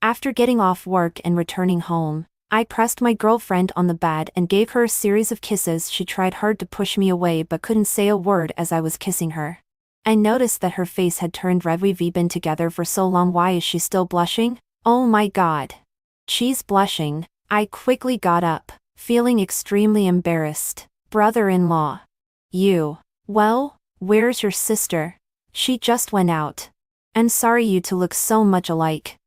After getting off work and returning home, I pressed my girlfriend on the bed and gave her a series of kisses. She tried hard to push me away but couldn't say a word as I was kissing her. I noticed that her face had turned red. We've been together for so long. Why is she still blushing? Oh my god. She's blushing. I quickly got up, feeling extremely embarrassed. Brother-in-law. You. Well, where's your sister? She just went out. I'm sorry, you two look so much alike.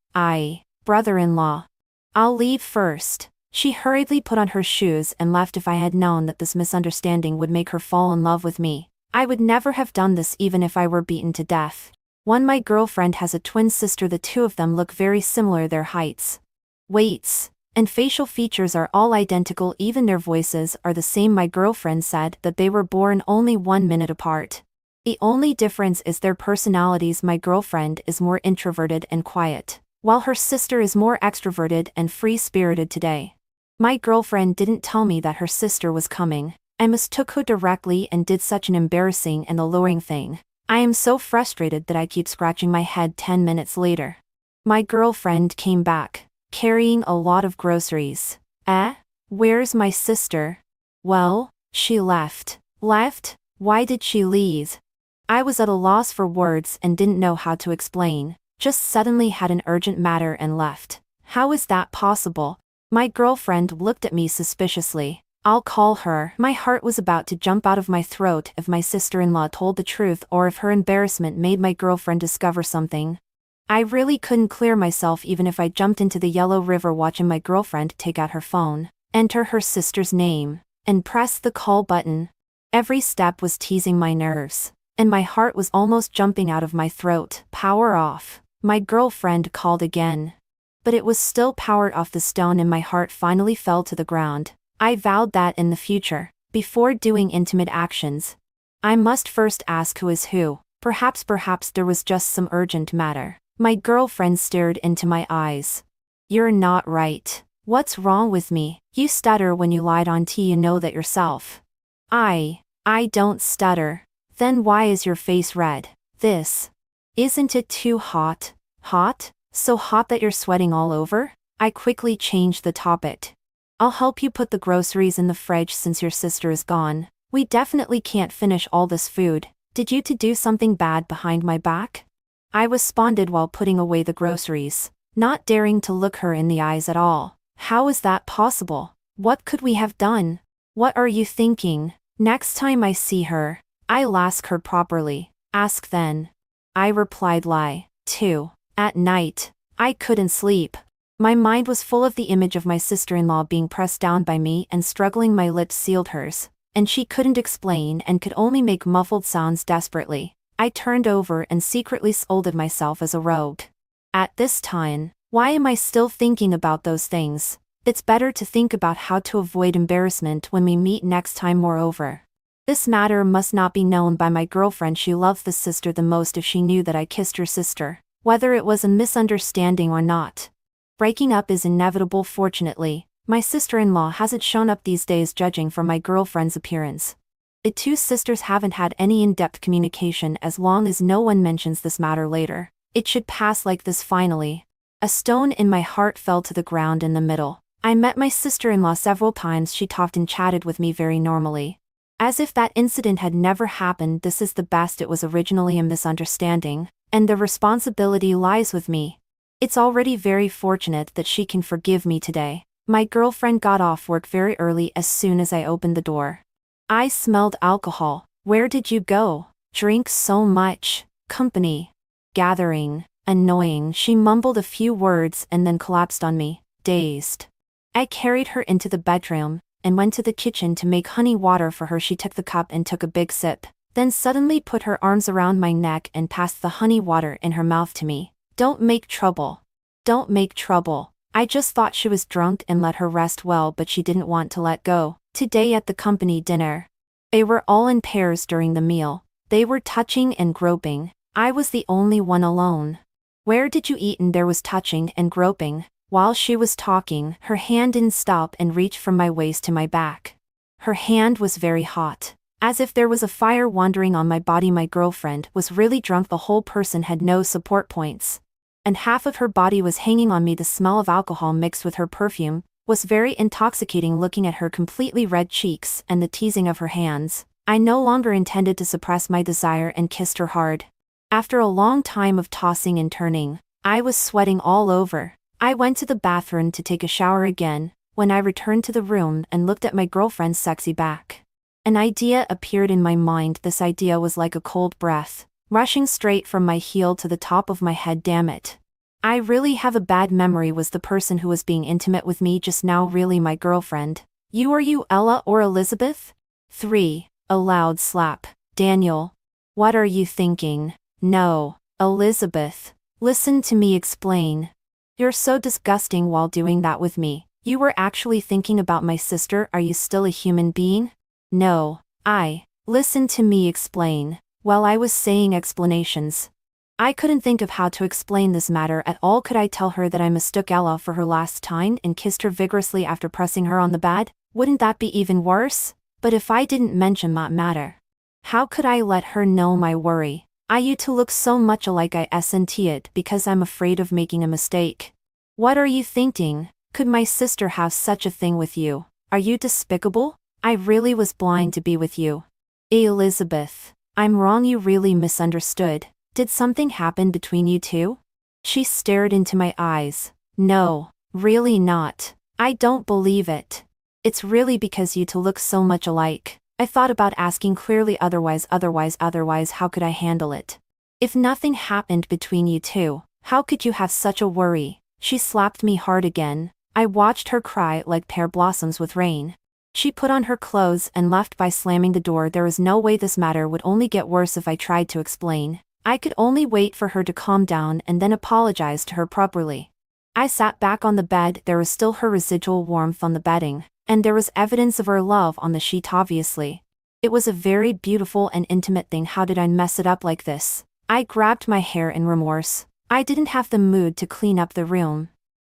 Brother-in-law. I'll leave first. She hurriedly put on her shoes and left. If I had known that this misunderstanding would make her fall in love with me, I would never have done this even if I were beaten to death. My girlfriend has a twin sister. The two of them look very similar. Their heights, weights, and facial features are all identical. Even their voices are the same. My girlfriend said that they were born only 1 minute apart. The only difference is their personalities. My girlfriend is more introverted and quiet, while her sister is more extroverted and free-spirited. Today, my girlfriend didn't tell me that her sister was coming. I mistook her directly and did such an embarrassing and alluring thing. I am so frustrated that I keep scratching my head. 10 minutes later, my girlfriend came back, carrying a lot of groceries. Where's my sister? Well, she left. Left? Why did she leave? I was at a loss for words and didn't know how to explain. Just suddenly had an urgent matter and left. How is that possible? My girlfriend looked at me suspiciously. I'll call her. My heart was about to jump out of my throat if my sister-in-law told the truth or if her embarrassment made my girlfriend discover something. I really couldn't clear myself even if I jumped into the yellow river, watching my girlfriend take out her phone, enter her sister's name, and press the call button. Every step was teasing my nerves, and my heart was almost jumping out of my throat. Power off. My girlfriend called again, but it was still powered off. The stone in my heart finally fell to the ground. I vowed that in the future, before doing intimate actions, I must first ask who is who. Perhaps there was just some urgent matter. My girlfriend stared into my eyes. You're not right. What's wrong with me? You stutter when you lied on tea. You know that yourself. I don't stutter. Then why is your face red? Isn't it too hot? Hot? So hot that you're sweating all over? I quickly changed the topic. I'll help you put the groceries in the fridge since your sister is gone. We definitely can't finish all this food. Did you two do something bad behind my back? I responded while putting away the groceries, not daring to look her in the eyes at all. How is that possible? What could we have done? What are you thinking? Next time I see her, I'll ask her properly. Ask then. I replied. Lie. 2. At night, I couldn't sleep. My mind was full of the image of my sister-in-law being pressed down by me and struggling. My lips sealed hers, and she couldn't explain and could only make muffled sounds. Desperately, I turned over and secretly scolded myself as a rogue. At this time, why am I still thinking about those things? It's better to think about how to avoid embarrassment when we meet next time. Moreover, this matter must not be known by my girlfriend. She loves the sister the most. If she knew that I kissed her sister, whether it was a misunderstanding or not, breaking up is inevitable. Fortunately, my sister-in-law hasn't shown up these days. Judging from my girlfriend's appearance, the two sisters haven't had any in-depth communication. As long as no one mentions this matter later, it should pass like this. Finally, a stone in my heart fell to the ground in the middle. I met my sister-in-law several times. She talked and chatted with me very normally, as if that incident had never happened. This is the best. It was originally a misunderstanding, and the responsibility lies with me. It's already very fortunate that she can forgive me today. My girlfriend got off work very early. As soon as I opened the door, I smelled alcohol. Where did you go? Drink so much. Company. Gathering. Annoying. She mumbled a few words and then collapsed on me, dazed. I carried her into the bedroom and went to the kitchen to make honey water for her. She took the cup and took a big sip, then suddenly put her arms around my neck and passed the honey water in her mouth to me. Don't make trouble. Don't make trouble. I just thought she was drunk and let her rest well, but she didn't want to let go. Today at the company dinner, they were all in pairs during the meal. They were touching and groping. I was the only one alone. Where did you eat? And there was touching and groping. While she was talking, her hand didn't stop and reached from my waist to my back. Her hand was very hot, as if there was a fire wandering on my body. My girlfriend was really drunk. The whole person had no support points. and half of her body was hanging on me. The smell of alcohol mixed with her perfume was very intoxicating. Looking at her completely red cheeks and the teasing of her hands, I no longer intended to suppress my desire and kissed her hard. After a long time of tossing and turning, I was sweating all over. I went to the bathroom to take a shower again. When I returned to the room and looked at my girlfriend's sexy back, an idea appeared in my mind. This idea was like a cold breath, rushing straight from my heel to the top of my head. Damn it. I really have a bad memory. Was the person who was being intimate with me just now really my girlfriend? Are you Ella or Elizabeth? 3. A loud slap. Daniel. What are you thinking? No, Elizabeth. Listen to me explain. You're so disgusting while doing that with me. You were actually thinking about my sister. Are you still a human being? No, listen to me explain. While I was saying explanations, I couldn't think of how to explain this matter at all. Could I tell her that I mistook Ella for her last time and kissed her vigorously after pressing her on the bed? Wouldn't that be even worse? But if I didn't mention that matter, how could I let her know my worry? You two look so much alike. I isn't it because I'm afraid of making a mistake. What are you thinking? Could my sister have such a thing with you? Are you despicable? I really was blind to be with you. Elizabeth, I'm wrong. You really misunderstood. Did something happen between you two? She stared into my eyes. No, really not. I don't believe it. It's really because you two look so much alike. I thought about asking clearly otherwise how could I handle it? If nothing happened between you two, how could you have such a worry? She slapped me hard again. I watched her cry like pear blossoms with rain. She put on her clothes and left by slamming the door. There was no way this matter would only get worse if I tried to explain. I could only wait for her to calm down and then apologize to her properly. I sat back on the bed. There was still her residual warmth on the bedding, and there was evidence of her love on the sheet obviously. It was a very beautiful and intimate thing. How did I mess it up like this? I grabbed my hair in remorse. I didn't have the mood to clean up the room.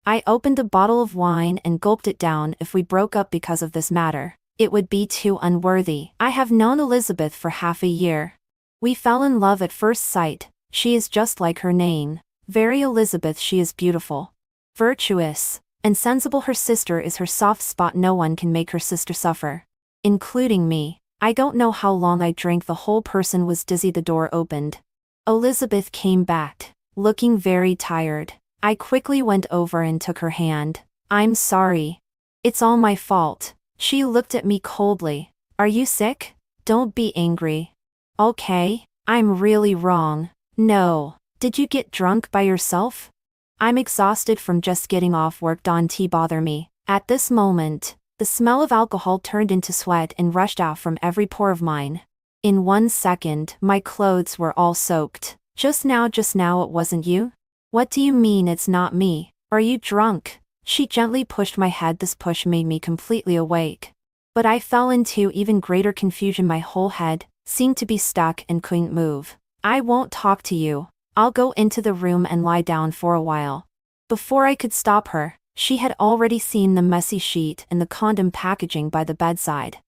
I opened a bottle of wine and gulped it down. If we broke up because of this matter, it would be too unworthy. I have known Elizabeth for half a year. We fell in love at first sight. She is just like her name. Very Elizabeth. She is beautiful, virtuous, and sensible. Her sister is her soft spot. No one can make her sister suffer, including me. I don't know how long I drank. The whole person was dizzy. The door opened. Elizabeth came back, looking very tired. I quickly went over and took her hand. I'm sorry. It's all my fault. She looked at me coldly. Are you sick? Don't be angry. Okay, I'm really wrong. No. Did you get drunk by yourself? I'm exhausted from just getting off work. Don't bother me. At this moment, the smell of alcohol turned into sweat and rushed out from every pore of mine. In 1 second, my clothes were all soaked. Just now it wasn't you? What do you mean it's not me? Are you drunk? She gently pushed my head. This push made me completely awake. But I fell into even greater confusion. My whole head seemed to be stuck and couldn't move. I won't talk to you. I'll go into the room and lie down for a while. Before I could stop her, she had already seen the messy sheet and the condom packaging by the bedside.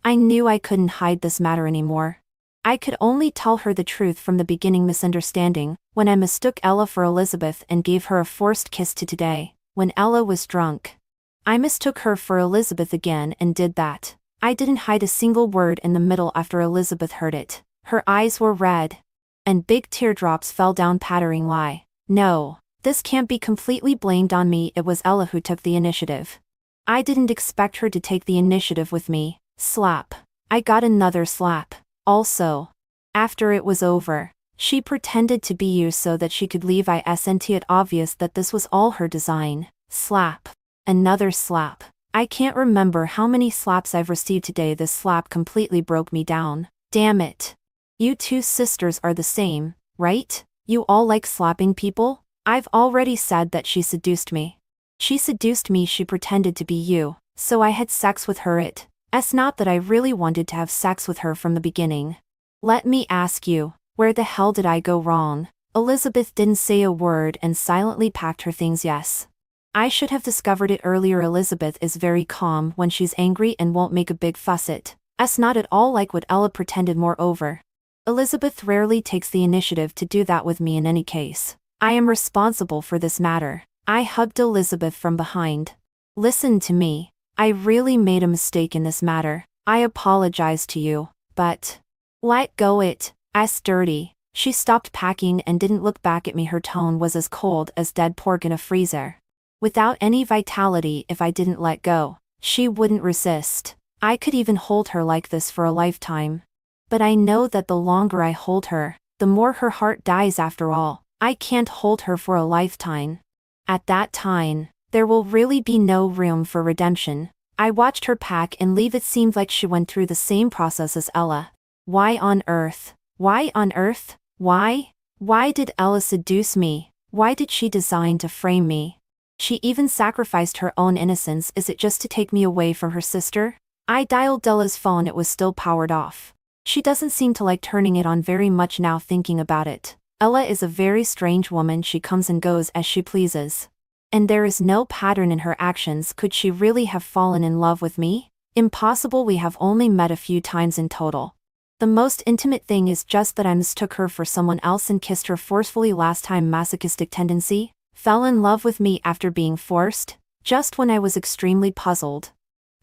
I knew I couldn't hide this matter anymore. I could only tell her the truth from the beginning. Misunderstanding, when I mistook Ella for Elizabeth and gave her a forced kiss today, when Ella was drunk. I mistook her for Elizabeth again and did that. I didn't hide a single word in the middle. After Elizabeth heard it, her eyes were red, and big teardrops fell down pattering. Why? No, this can't be completely blamed on me. It was Ella who took the initiative. I didn't expect her to take the initiative with me. Slap. I got another slap. Also, after it was over, she pretended to be you so that she could leave. Isn't it obvious that this was all her design? Slap. Another slap. I can't remember how many slaps I've received today. This slap completely broke me down. Damn it. You two sisters are the same, right? You all like slapping people? I've already said that she seduced me. She seduced me. She pretended to be you, so I had sex with her. It's not that I really wanted to have sex with her from the beginning. Let me ask you, where the hell did I go wrong? Elizabeth didn't say a word and silently packed her things. Yes. I should have discovered it earlier. Elizabeth is very calm when she's angry and won't make a big fuss. It's not at all like what Ella pretended. Moreover, Elizabeth rarely takes the initiative to do that with me in any case. I am responsible for this matter. I hugged Elizabeth from behind. Listen to me. I really made a mistake in this matter. I apologize to you, but... Let go it. As dirty. She stopped packing and didn't look back at me. Her tone was as cold as dead pork in a freezer. Without any vitality. If I didn't let go, she wouldn't resist. I could even hold her like this for a lifetime. But I know that the longer I hold her, the more her heart dies after all. I can't hold her for a lifetime. At that time, there will really be no room for redemption. I watched her pack and leave. It seemed like she went through the same process as Ella. Why on earth? Why on earth? Why? Why did Ella seduce me? Why did she design to frame me? She even sacrificed her own innocence. Is it just to take me away from her sister? I dialed Ella's phone. It was still powered off. She doesn't seem to like turning it on very much now. Thinking about it, Ella is a very strange woman. She comes and goes as she pleases. And there is no pattern in her actions. Could she really have fallen in love with me? Impossible. We have only met a few times in total. The most intimate thing is just that I mistook her for someone else and kissed her forcefully last time. Masochistic tendency. Fell in love with me after being forced, just when I was extremely puzzled.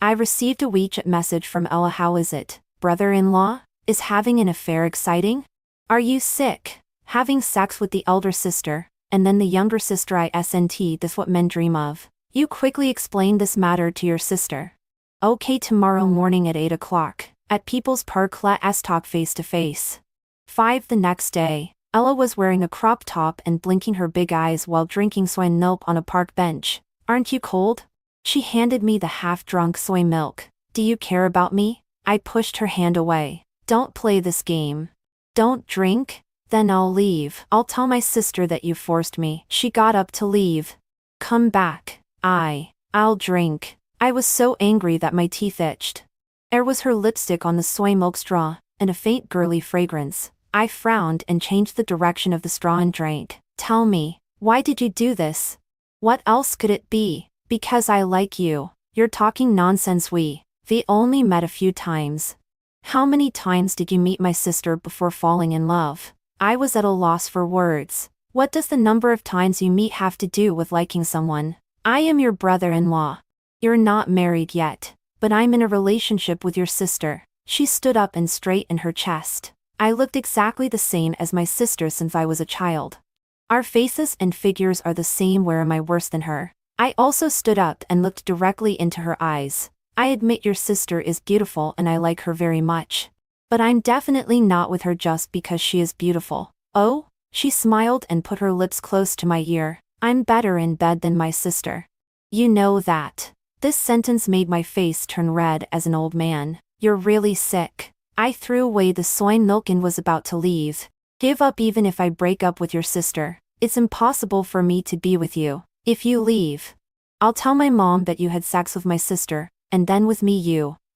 I received a WeChat message from Ella. How is it, brother-in-law? Is having an affair exciting? Are you sick? Having sex with the elder sister, and then the younger sister? Isn't this what men dream of? You quickly explain this matter to your sister. Okay, tomorrow morning at 8 o'clock, at People's Park. Let's talk face to face. 5 The next day, Ella was wearing a crop top and blinking her big eyes while drinking soy milk on a park bench. Aren't you cold? She handed me the half-drunk soy milk. Do you care about me? I pushed her hand away. Don't play this game. Don't drink? Then I'll leave. I'll tell my sister that you forced me. She got up to leave. Come back. I'll drink. I was so angry that my teeth itched. There was her lipstick on the soy milk straw, and a faint girly fragrance. I frowned and changed the direction of the straw and drank. Tell me, why did you do this? What else could it be? Because I like you. You're talking nonsense. We only met a few times. How many times did you meet my sister before falling in love? I was at a loss for words. What does the number of times you meet have to do with liking someone? I am your brother-in-law. You're not married yet, but I'm in a relationship with your sister. She stood up and straightened her chest. I looked exactly the same as my sister since I was a child. Our faces and figures are the same. Where am I worse than her? I also stood up and looked directly into her eyes. I admit your sister is beautiful and I like her very much. But I'm definitely not with her just because she is beautiful. Oh? She smiled and put her lips close to my ear. I'm better in bed than my sister. You know that. This sentence made my face turn red as an old man. You're really sick. I threw away the soy milk and was about to leave. Give up. Even if I break up with your sister, it's impossible for me to be with you. If you leave, I'll tell my mom that you had sex with my sister, and then with me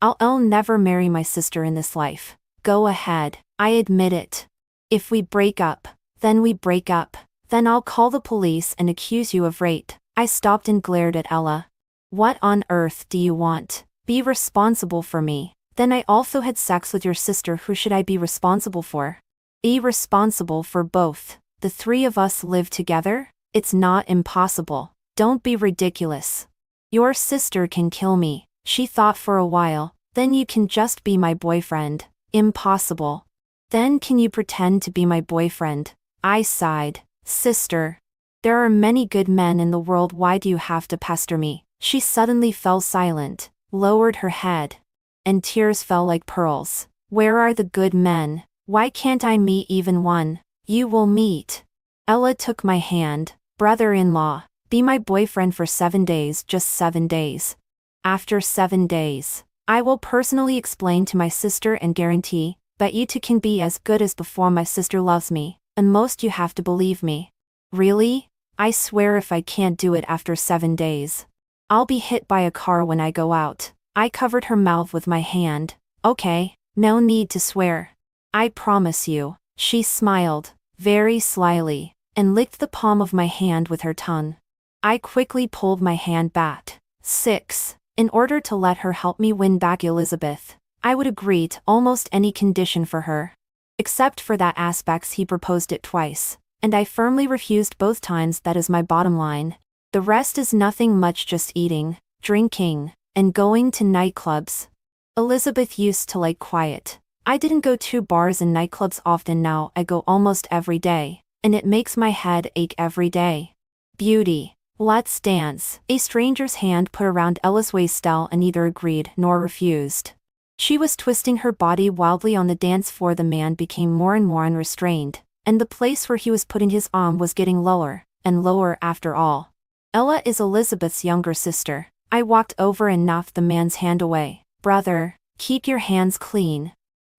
I'll never marry my sister in this life. Go ahead, I admit it. If we break up, then we break up. Then I'll call the police and accuse you of rape. I stopped and glared at Ella. What on earth do you want? Be responsible for me. Then I also had sex with your sister. Who should I be responsible for? Be responsible for both. The three of us live together? It's not impossible. Don't be ridiculous. Your sister can kill me. She thought for a while. Then you can just be my boyfriend. Impossible. Then can you pretend to be my boyfriend? I sighed. Sister. There are many good men in the world. Why do you have to pester me? She suddenly fell silent, lowered her head, and tears fell like pearls. Where are the good men? Why can't I meet even one? You will meet. Ella took my hand. Brother-in-law, be my boyfriend for 7 days. Just 7 days. After 7 days, I will personally explain to my sister and guarantee that you two can be as good as before. My sister loves me, and most you have to believe me. Really? I swear if I can't do it after 7 days, I'll be hit by a car when I go out. I covered her mouth with my hand. Okay, no need to swear. I promise you. She smiled, very slyly, and licked the palm of my hand with her tongue. I quickly pulled my hand back. 6. In order to let her help me win back Elizabeth, I would agree to almost any condition for her. Except for that aspects. He proposed it twice, and I firmly refused both times. That is my bottom line. The rest is nothing much, just eating, drinking, and going to nightclubs. Elizabeth used to like quiet. I didn't go to bars and nightclubs often. Now I go almost every day, and it makes my head ache every day. Beauty. Let's dance. A stranger's hand put around Ella's waist, and neither agreed nor refused. She was twisting her body wildly on the dance floor. The man became more and more unrestrained, and the place where he was putting his arm was getting lower and lower after all. Ella is Elizabeth's younger sister. I walked over and knocked the man's hand away. Brother, keep your hands clean.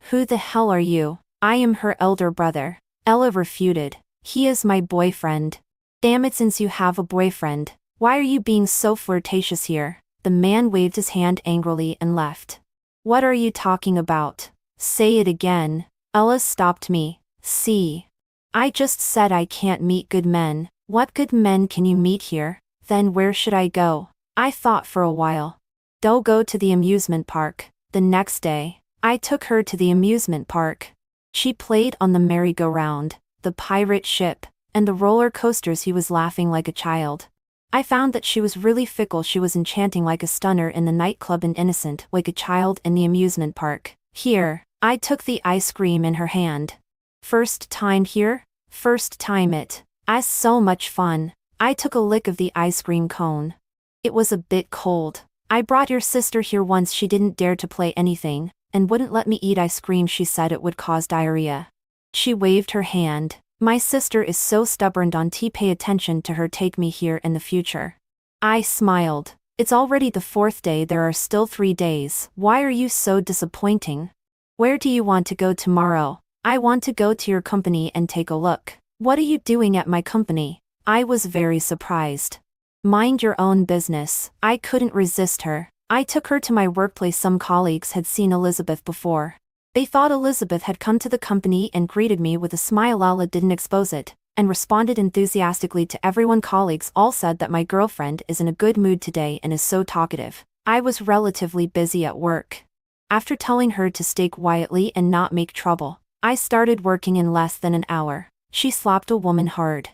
Who the hell are you? I am her elder brother. Ella refuted. He is my boyfriend. Damn it, since you have a boyfriend, why are you being so flirtatious here? The man waved his hand angrily and left. What are you talking about? Say it again. Ella stopped me. See? I just said I can't meet good men. What good men can you meet here? Then where should I go? I thought for a while. Go to the amusement park. The next day, I took her to the amusement park. She played on the merry-go-round, the pirate ship, and the roller coasters. He was laughing like a child. I found that she was really fickle. She was enchanting like a stunner in the nightclub and innocent like a child in the amusement park. Here, I took the ice cream in her hand. First time here? First time it. As so much fun. I took a lick of the ice cream cone. It was a bit cold. I brought your sister here once. She didn't dare to play anything, and wouldn't let me eat ice cream. She said it would cause diarrhea. She waved her hand. My sister is so stubborn. Don't pay attention to her. Take me here in the future. I smiled. It's already the 4th day. There are still 3 days. Why are you so disappointing? Where do you want to go tomorrow? I want to go to your company and take a look. What are you doing at my company? I was very surprised. Mind your own business. I couldn't resist her. I took her to my workplace. Some colleagues had seen Elizabeth before. They thought Elizabeth had come to the company and greeted me with a smile. Ella didn't expose it, and responded enthusiastically to everyone. Colleagues all said that my girlfriend is in a good mood today and is so talkative. I was relatively busy at work. After telling her to stay quietly and not make trouble, I started working in less than an hour. She slapped a woman hard.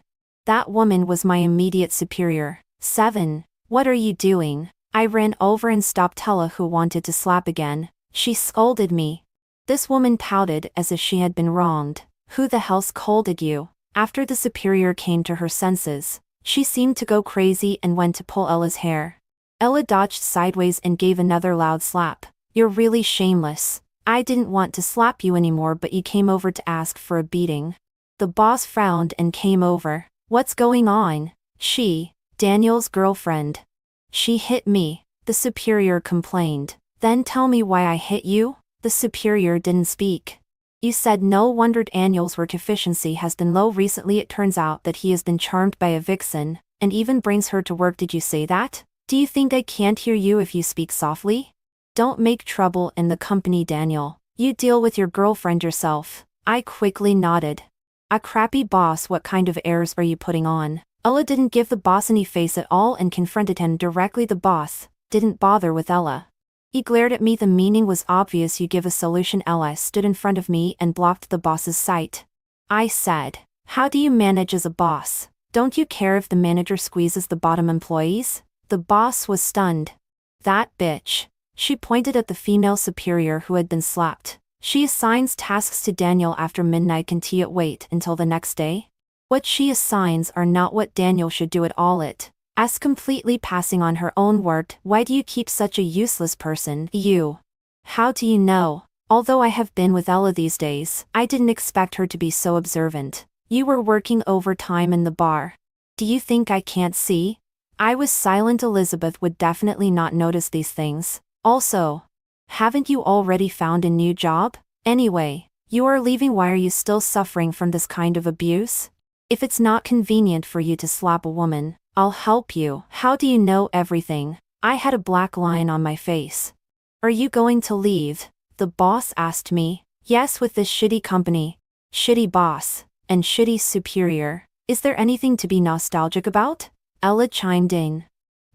That woman was my immediate superior. 7. What are you doing? I ran over and stopped Ella, who wanted to slap again. She scolded me. This woman pouted as if she had been wronged. Who the hell scolded you? After the superior came to her senses, she seemed to go crazy and went to pull Ella's hair. Ella dodged sideways and gave another loud slap. You're really shameless. I didn't want to slap you anymore, but you came over to ask for a beating. The boss frowned and came over. What's going on? She, Daniel's girlfriend. She hit me, the superior complained. Then tell me why I hit you? The superior didn't speak. You said no wonder Daniel's work efficiency has been low recently. It turns out that he has been charmed by a vixen, and even brings her to work. Did you say that? Do you think I can't hear you if you speak softly? Don't make trouble in the company, Daniel. You deal with your girlfriend yourself. I quickly nodded. A crappy boss. What kind of airs are you putting on? Ella didn't give the boss any face at all and confronted him directly. The boss didn't bother with Ella. He glared at me. The meaning was obvious. You give a solution. Ella stood in front of me and blocked the boss's sight. I said, how do you manage as a boss? Don't you care if the manager squeezes the bottom employees? The boss was stunned. That bitch. She pointed at the female superior who had been slapped. She assigns tasks to Daniel after midnight. Can't wait until the next day? What she assigns are not what Daniel should do at all. It as completely passing on her own work. Why do you keep such a useless person? You. How do you know? Although I have been with Ella these days, I didn't expect her to be so observant. You were working overtime in the bar. Do you think I can't see? I was silent. Elizabeth would definitely not notice these things. Also, haven't you already found a new job? Anyway, you are leaving. Why are you still suffering from this kind of abuse? If it's not convenient for you to slap a woman, I'll help you. How do you know everything? I had a black line on my face. Are you going to leave? The boss asked me. Yes, with this shitty company. Shitty boss. And shitty superior. Is there anything to be nostalgic about? Ella chimed in.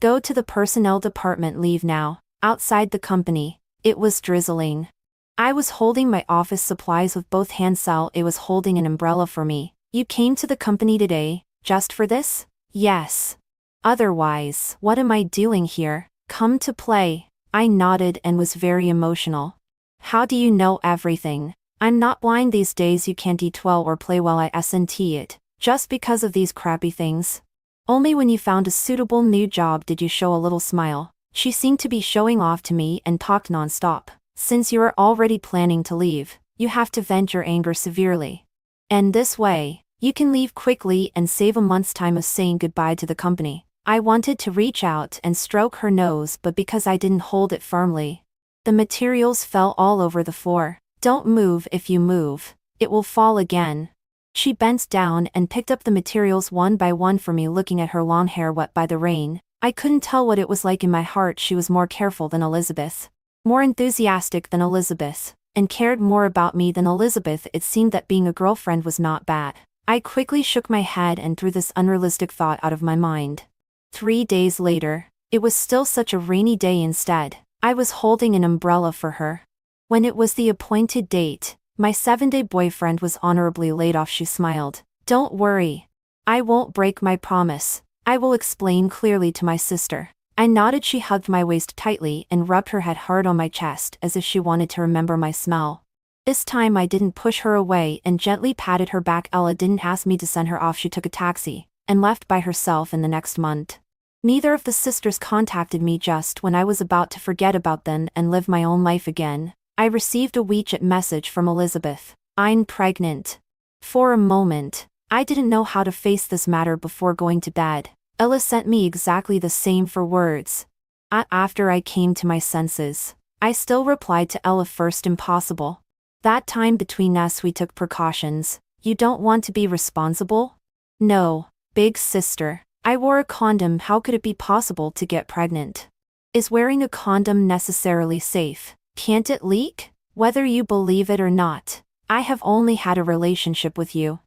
Go to the personnel department. Leave now. Outside the company. It was drizzling. I was holding my office supplies with both hands. Sal, it was holding an umbrella for me. You came to the company today, just for this? Yes. Otherwise, what am I doing here? Come to play. I nodded and was very emotional. How do you know everything? I'm not blind these days. You can't eat well or play well. I sn't it. Just because of these crappy things. Only when you found a suitable new job did you show a little smile. She seemed to be showing off to me and talked non-stop. Since you are already planning to leave, you have to vent your anger severely. And this way, you can leave quickly and save a month's time of saying goodbye to the company. I wanted to reach out and stroke her nose, but because I didn't hold it firmly, the materials fell all over the floor. Don't move. If you move, it will fall again. She bent down and picked up the materials one by one for me, looking at her long hair wet by the rain. I couldn't tell what it was like in my heart. She was more careful than Elizabeth, more enthusiastic than Elizabeth, and cared more about me than Elizabeth. It seemed that being a girlfriend was not bad. I quickly shook my head and threw this unrealistic thought out of my mind. 3 days later, it was still such a rainy day. Instead, I was holding an umbrella for her. When it was the appointed date, my 7-day boyfriend was honorably laid off. She smiled. Don't worry. I won't break my promise. I will explain clearly to my sister. I nodded. She hugged my waist tightly and rubbed her head hard on my chest as if she wanted to remember my smell. This time I didn't push her away and gently patted her back. Ella didn't ask me to send her off. She took a taxi and left by herself in the next month. Neither of the sisters contacted me. Just when I was about to forget about them and live my own life again, I received a WeChat message from Elizabeth. I'm pregnant. For a moment, I didn't know how to face this matter before going to bed. Ella sent me exactly the same for words. After I came to my senses, I still replied to Ella first. Impossible. That time between us we took precautions. You don't want to be responsible? No, big sister. I wore a condom. How could it be possible to get pregnant? Is wearing a condom necessarily safe? Can't it leak? Whether you believe it or not, I have only had a relationship with you.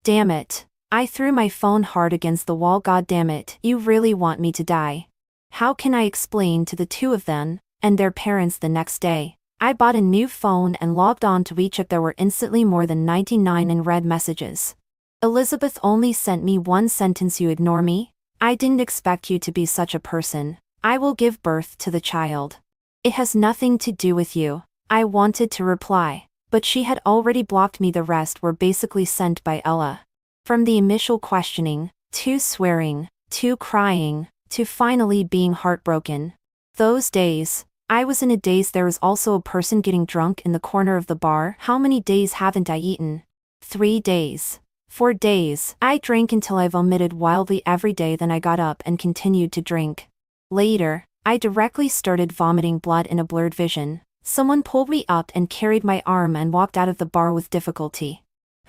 Damn it. I threw my phone hard against the wall. God damn it, you really want me to die? How can I explain to the two of them and their parents? The next day, I bought a new phone and logged on to WeChat. There were instantly more than 99 unread messages. Elizabeth only sent me one sentence. You ignore me? I didn't expect you to be such a person. I will give birth to the child. It has nothing to do with you. I wanted to reply, but she had already blocked me. The rest were basically sent by Ella. From the initial questioning, to swearing, to crying, to finally being heartbroken. Those days, I was in a daze. There was also a person getting drunk in the corner of the bar. How many days haven't I eaten? 3 days. 4 days. I drank until I vomited wildly every day. Then I got up and continued to drink. Later, I directly started vomiting blood in a blurred vision. Someone pulled me up and carried my arm and walked out of the bar with difficulty.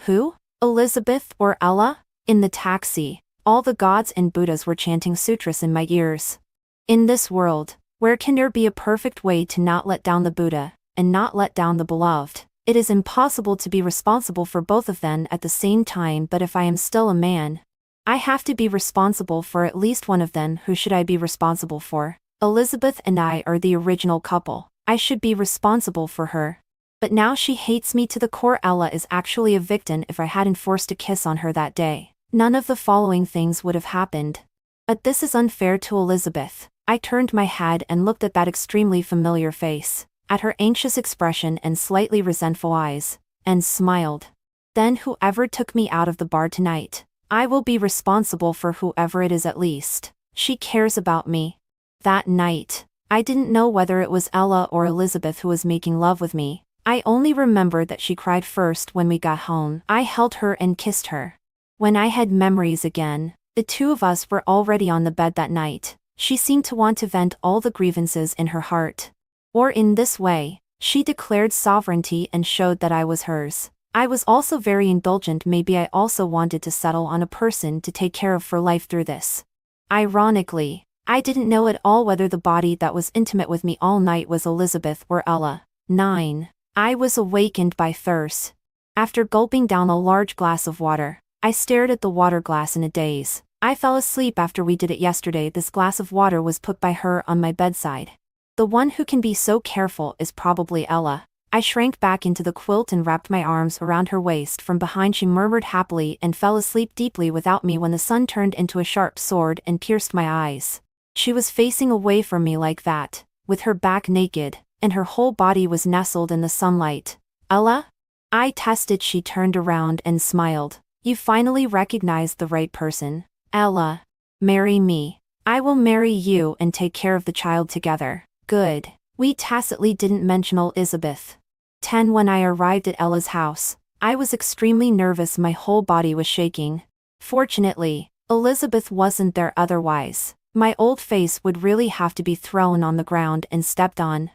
Who? Elizabeth or Ella? In the taxi, all the gods and Buddhas were chanting sutras in my ears. In this world, where can there be a perfect way to not let down the Buddha and not let down the beloved? It is impossible to be responsible for both of them at the same time. But if I am still a man, I have to be responsible for at least one of them. Who should I be responsible for? Elizabeth and I are the original couple. I should be responsible for her. But now she hates me to the core. Ella is actually a victim. If I hadn't forced a kiss on her that day, none of the following things would have happened. But this is unfair to Elizabeth. I turned my head and looked at that extremely familiar face, at her anxious expression and slightly resentful eyes, and smiled. Then whoever took me out of the bar tonight, I will be responsible for. Whoever it is, at least she cares about me. That night, I didn't know whether it was Ella or Elizabeth who was making love with me. I only remembered that she cried first when we got home. I held her and kissed her. When I had memories again, the two of us were already on the bed that night. She seemed to want to vent all the grievances in her heart. Or in this way, she declared sovereignty and showed that I was hers. I was also very indulgent. Maybe I also wanted to settle on a person to take care of for life through this. Ironically, I didn't know at all whether the body that was intimate with me all night was Elizabeth or Ella. 9. I was awakened by thirst. After gulping down a large glass of water, I stared at the water glass in a daze. I fell asleep after we did it yesterday. This glass of water was put by her on my bedside. The one who can be so careful is probably Ella. I shrank back into the quilt and wrapped my arms around her waist from behind. She murmured happily and fell asleep deeply without me when the sun turned into a sharp sword and pierced my eyes. She was facing away from me like that, with her back naked, and her whole body was nestled in the sunlight. Ella? I tested. She turned around and smiled. You finally recognized the right person. Ella. Marry me. I will marry you and take care of the child together. Good. We tacitly didn't mention Elizabeth. 10 When I arrived at Ella's house, I was extremely nervous. My whole body was shaking. Fortunately, Elizabeth wasn't there. Otherwise, my old face would really have to be thrown on the ground and stepped on.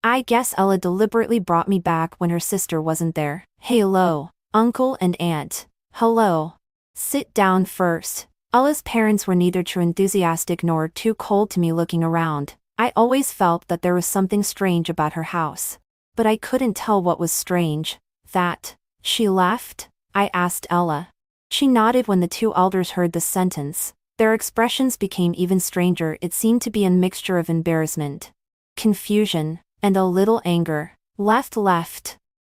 I guess Ella deliberately brought me back when her sister wasn't there. Hello, uncle and aunt. Hello. Sit down first. Ella's parents were neither too enthusiastic nor too cold to me. Looking around, I always felt that there was something strange about her house. But I couldn't tell what was strange. That she left? I asked Ella. She nodded. When the two elders heard this sentence, their expressions became even stranger. It seemed to be a mixture of embarrassment, confusion, and a little anger. Left.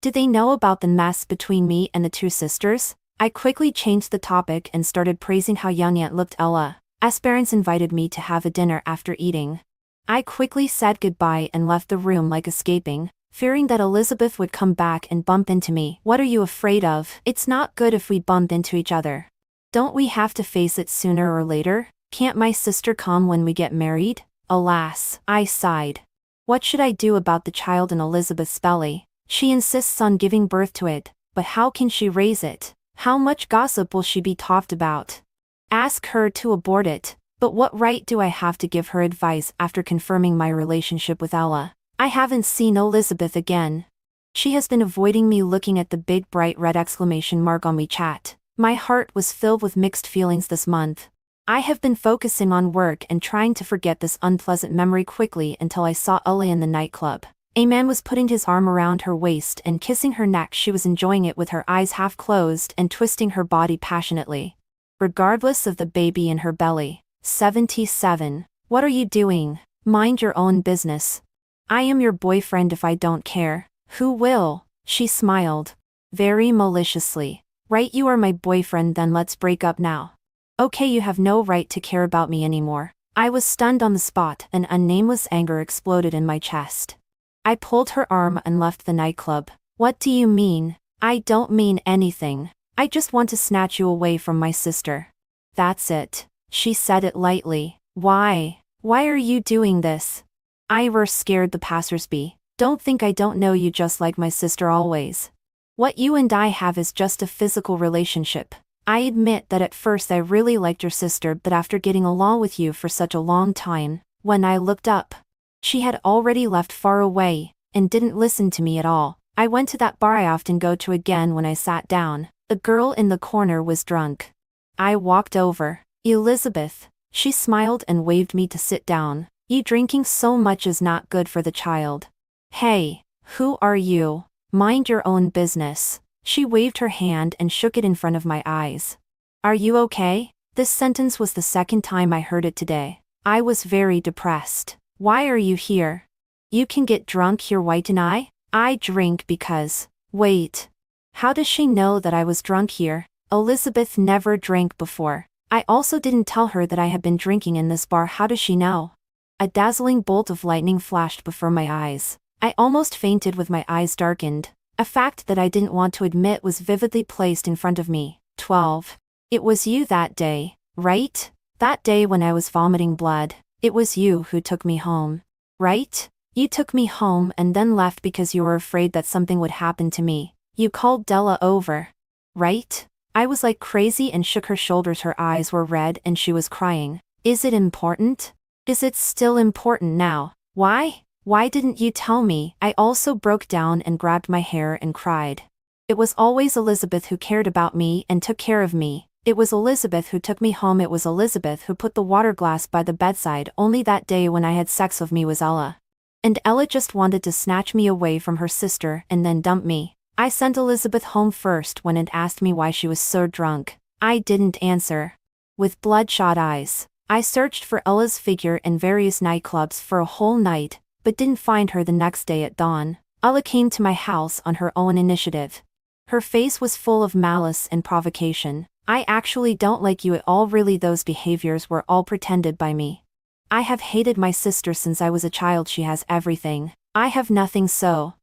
Did they know about the mess between me and the two sisters? I quickly changed the topic and started praising how young Aunt looked. Ella's parents invited me to have a dinner after eating. I quickly said goodbye and left the room like escaping, fearing that Elizabeth would come back and bump into me. What are you afraid of? It's not good if we bump into each other. Don't we have to face it sooner or later? Can't my sister come when we get married? Alas, I sighed. What should I do about the child in Elizabeth's belly? She insists on giving birth to it, but how can she raise it? How much gossip will she be talked about? Ask her to abort it, but what right do I have to give her advice after confirming my relationship with Ella? I haven't seen Elizabeth again. She has been avoiding me. Looking at the big bright red exclamation mark on WeChat, my heart was filled with mixed feelings this month. I have been focusing on work and trying to forget this unpleasant memory quickly until I saw Ella in the nightclub. A man was putting his arm around her waist and kissing her neck. She was enjoying it with her eyes half closed and twisting her body passionately, regardless of the baby in her belly. 77. What are you doing? Mind your own business. I am your boyfriend. If I don't care, who will? She smiled, very maliciously. Right, you are my boyfriend, then let's break up now. Okay, you have no right to care about me anymore. I was stunned on the spot. An unnameless anger exploded in my chest. I pulled her arm and left the nightclub. What do you mean? I don't mean anything. I just want to snatch you away from my sister. That's it. She said it lightly. Why? Why are you doing this? I scared the passersby. Don't think I don't know you, just like my sister always. What you and I have is just a physical relationship. I admit that at first I really liked your sister, but after getting along with you for such a long time, when I looked up, she had already left far away, and didn't listen to me at all. I went to that bar I often go to again. When I sat down, the girl in the corner was drunk. I walked over. Elizabeth. She smiled and waved me to sit down. You drinking so much is not good for the child. Hey, who are you? Mind your own business. She waved her hand and shook it in front of my eyes. Are you okay? This sentence was the second time I heard it today. I was very depressed. Why are you here? You can get drunk here. Why didn't I drink because... Wait. How does she know that I was drunk here? Elizabeth never drank before. I also didn't tell her that I had been drinking in this bar. How does she know? A dazzling bolt of lightning flashed before my eyes. I almost fainted with my eyes darkened. A fact that I didn't want to admit was vividly placed in front of me. 12. It was you that day, right? That day when I was vomiting blood. It was you who took me home, right? You took me home and then left because you were afraid that something would happen to me. You called Della over, right? I was like crazy and shook her shoulders. Her eyes were red and she was crying. Is it important? Is it still important now? Why? Why didn't you tell me? I also broke down and grabbed my hair and cried. It was always Elizabeth who cared about me and took care of me. It was Elizabeth who took me home. It was Elizabeth who put the water glass by the bedside. Only that day when I had sex with me was Ella. And Ella just wanted to snatch me away from her sister and then dump me. I sent Elizabeth home first when it asked me why she was so drunk. I didn't answer. With bloodshot eyes, I searched for Ella's figure in various nightclubs for a whole night, but didn't find her. The next day at dawn, Ella came to my house on her own initiative. Her face was full of malice and provocation. I actually don't like you at all. Really, those behaviors were all pretended by me. I have hated my sister since I was a child. She has everything. I have nothing, so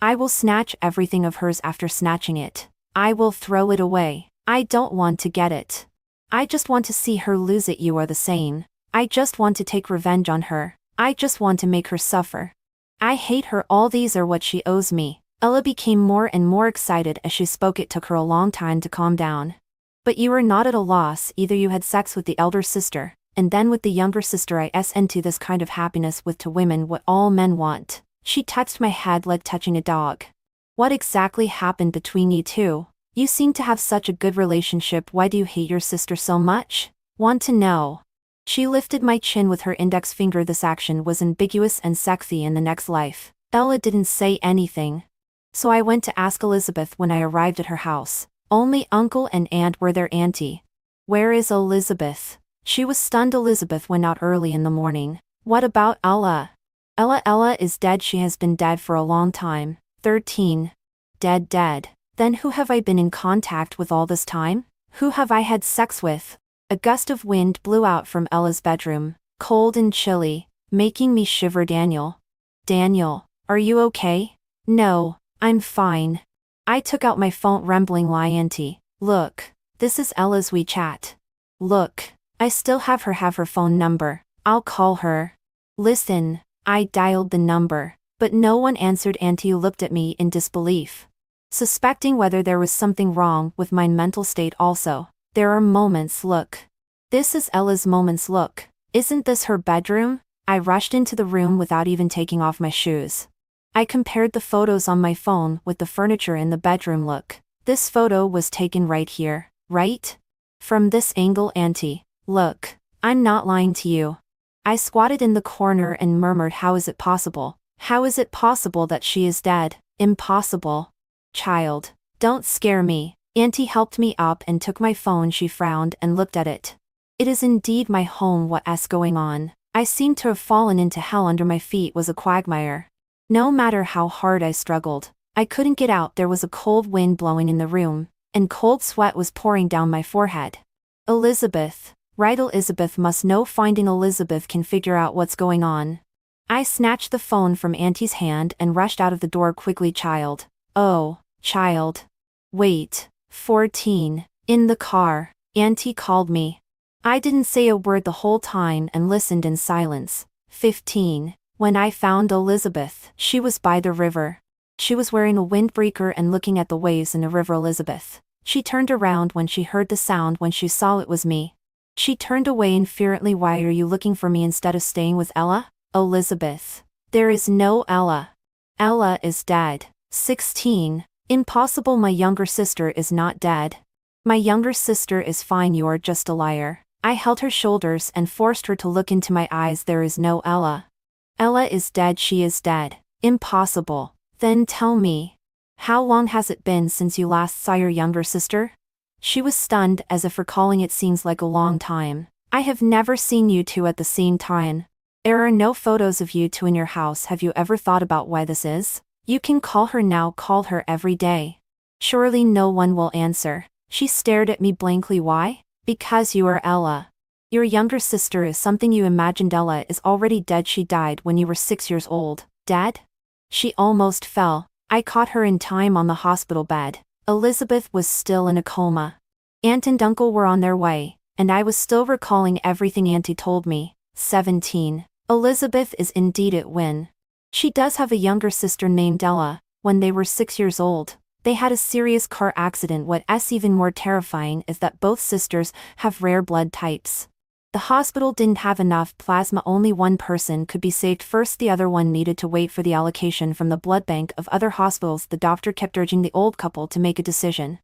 I will snatch everything of hers. After snatching it, I will throw it away. I don't want to get it. I just want to see her lose it. You are the same. I just want to take revenge on her. I just want to make her suffer. I hate her. All these are what she owes me. Ella became more and more excited as she spoke. It took her a long time to calm down. But you were not at a loss. Either you had sex with the elder sister, and then with the younger sister. Into this kind of happiness with to women what all men want. She touched my head like touching a dog. What exactly happened between you two? You seem to have such a good relationship. Why do you hate your sister so much? Want to know? She lifted my chin with her index finger. This action was ambiguous and sexy in the next life. Ella didn't say anything. So I went to ask Elizabeth when I arrived at her house. Only uncle and aunt were there. Auntie. Where is Elizabeth? She was stunned. Elizabeth went out early in the morning. What about Ella? Ella is dead. She has been dead for a long time. 13. Dead. Then who have I been in contact with all this time? Who have I had sex with? A gust of wind blew out from Ella's bedroom, cold and chilly, making me shiver. Daniel, are you okay? No, I'm fine. I took out my phone, rambling. Lie, Auntie. Look, this is Ella's WeChat. Look, I still have her phone number. I'll call her. Listen, I dialed the number, but no one answered. Auntie looked at me in disbelief, suspecting whether there was something wrong with my mental state also. There are moments. Look. This is Ella's moments. Look. Isn't this her bedroom? I rushed into the room without even taking off my shoes. I compared the photos on my phone with the furniture in the bedroom. Look. This photo was taken right here, right? From this angle. Auntie. Look. I'm not lying to you. I squatted in the corner and murmured, how is it possible? How is it possible that she is dead? Impossible. Child. Don't scare me. Auntie helped me up and took my phone. She frowned and looked at it. It is indeed my home. What's going on? I seemed to have fallen into hell. Under my feet was a quagmire. No matter how hard I struggled, I couldn't get out. There was a cold wind blowing in the room, and cold sweat was pouring down my forehead. Elizabeth. Right, Elizabeth must know. Finding Elizabeth can figure out what's going on. I snatched the phone from Auntie's hand and rushed out of the door quickly. Child. Oh, child. Wait. 14. In the car. Auntie called me. I didn't say a word the whole time and listened in silence. 15. When I found Elizabeth, she was by the river. She was wearing a windbreaker and looking at the waves in the river. Elizabeth. She turned around when she heard the sound. When she saw it was me, she turned away infuriately. Why are you looking for me instead of staying with Ella? Elizabeth. There is no Ella. Ella is dead. 16. Impossible. My younger sister is not dead. My younger sister is fine. You're just a liar. I held her shoulders and forced her to look into my eyes. There is no Ella. Ella is dead. She is dead. Impossible. Then tell me. How long has it been since you last saw your younger sister? She was stunned, as if recalling it seems like a long time. I have never seen you two at the same time. There are no photos of you two in your house. Have you ever thought about why this is? You can call her now. Call her every day. Surely no one will answer. She stared at me blankly. Why? Because you are Ella. Your younger sister is something you imagined. Ella is already dead. She died when you were 6 years old. Dead? She almost fell. I caught her in time on the hospital bed. Elizabeth was still in a coma. Aunt and uncle were on their way, and I was still recalling everything Auntie told me. 17. Elizabeth is indeed at Win. She does have a younger sister named Ella. When they were 6 years old, they had a serious car accident. What's even more terrifying is that both sisters have rare blood types. The hospital didn't have enough plasma. Only one person could be saved first. The other one needed to wait for the allocation from the blood bank of other hospitals. The doctor kept urging the old couple to make a decision.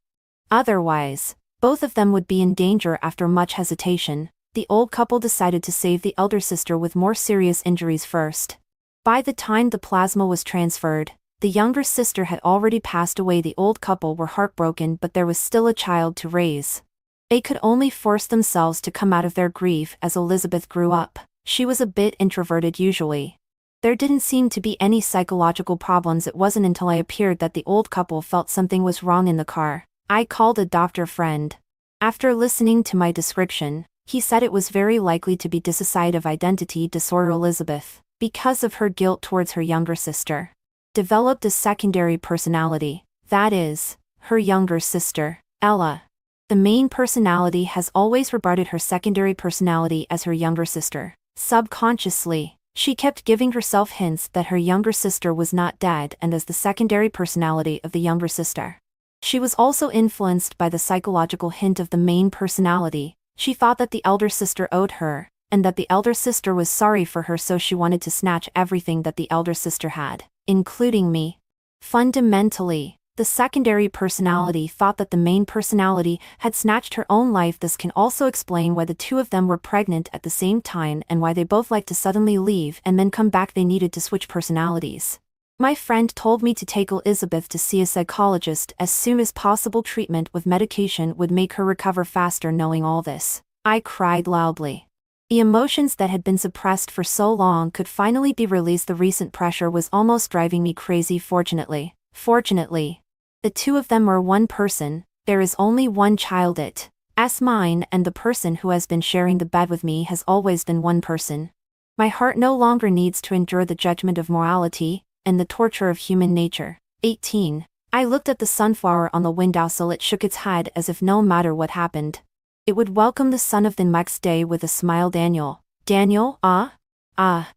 Otherwise, both of them would be in danger. After much hesitation, the old couple decided to save the elder sister with more serious injuries first. By the time the plasma was transferred, the younger sister had already passed away. The old couple were heartbroken, but there was still a child to raise. They could only force themselves to come out of their grief as Elizabeth grew up. She was a bit introverted usually. There didn't seem to be any psychological problems. It wasn't until I appeared that the old couple felt something was wrong in the car. I called a doctor friend. After listening to my description, he said it was very likely to be dissociative identity disorder. Elizabeth, because of her guilt towards her younger sister, developed a secondary personality, that is, her younger sister, Ella. The main personality has always regarded her secondary personality as her younger sister. Subconsciously, she kept giving herself hints that her younger sister was not dead and as the secondary personality of the younger sister. She was also influenced by the psychological hint of the main personality. She thought that the elder sister owed her, and that the elder sister was sorry for her, so she wanted to snatch everything that the elder sister had, including me. Fundamentally, the secondary personality thought that the main personality had snatched her own life. This can also explain why the two of them were pregnant at the same time and why they both liked to suddenly leave and then come back. They needed to switch personalities. My friend told me to take Elizabeth to see a psychologist as soon as possible. Treatment with medication would make her recover faster. Knowing all this, I cried loudly. The emotions that had been suppressed for so long could finally be released. The recent pressure was almost driving me crazy. Fortunately, the two of them were one person. There is only one child, it's mine, and the person who has been sharing the bed with me has always been one person. My heart no longer needs to endure the judgment of morality and the torture of human nature. 18. I looked at the sunflower on the windowsill. It shook its head as if no matter what happened, it would welcome the sun of the next day with a smile. Daniel, the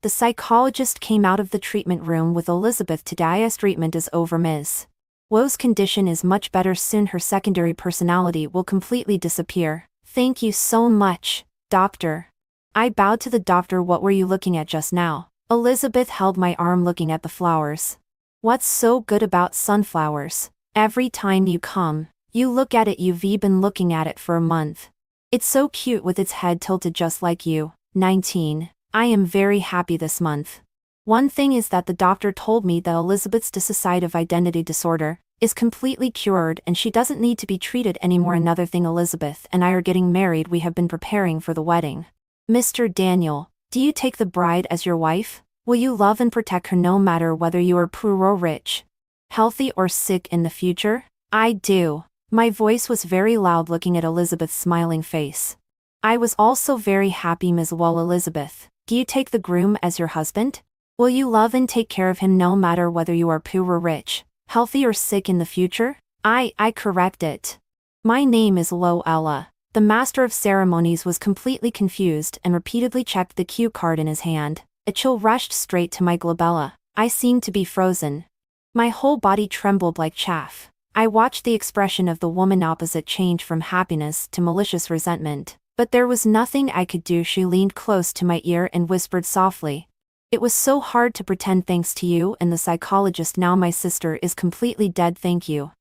psychologist came out of the treatment room with Elizabeth. Today's treatment is over. Ms. Wo's condition is much better. Soon her secondary personality will completely disappear. Thank you so much, doctor. I bowed to the doctor. What were you looking at just now? Elizabeth held my arm, looking at the flowers. What's so good about sunflowers? Every time you come, you look at it. You've been looking at it for a month. It's so cute with its head tilted just like you. 19. I am very happy this month. One thing is that the doctor told me that Elizabeth's dissociative identity disorder is completely cured and she doesn't need to be treated anymore. Another thing, Elizabeth and I are getting married. We have been preparing for the wedding. Mr. Daniel, do you take the bride as your wife? Will you love and protect her no matter whether you are poor or rich, healthy or sick in the future? I do. My voice was very loud, looking at Elizabeth's smiling face. I was also very happy. Ms. Wall, Elizabeth, do you take the groom as your husband? Will you love and take care of him no matter whether you are poor or rich, healthy or sick in the future? I correct it. My name is Lo Ella. The master of ceremonies was completely confused and repeatedly checked the cue card in his hand. A chill rushed straight to my glabella. I seemed to be frozen. My whole body trembled like chaff. I watched the expression of the woman opposite change from happiness to malicious resentment, but there was nothing I could do. She leaned close to my ear and whispered softly, "It was so hard to pretend thanks to you and the psychologist. Now my sister is completely dead. Thank you."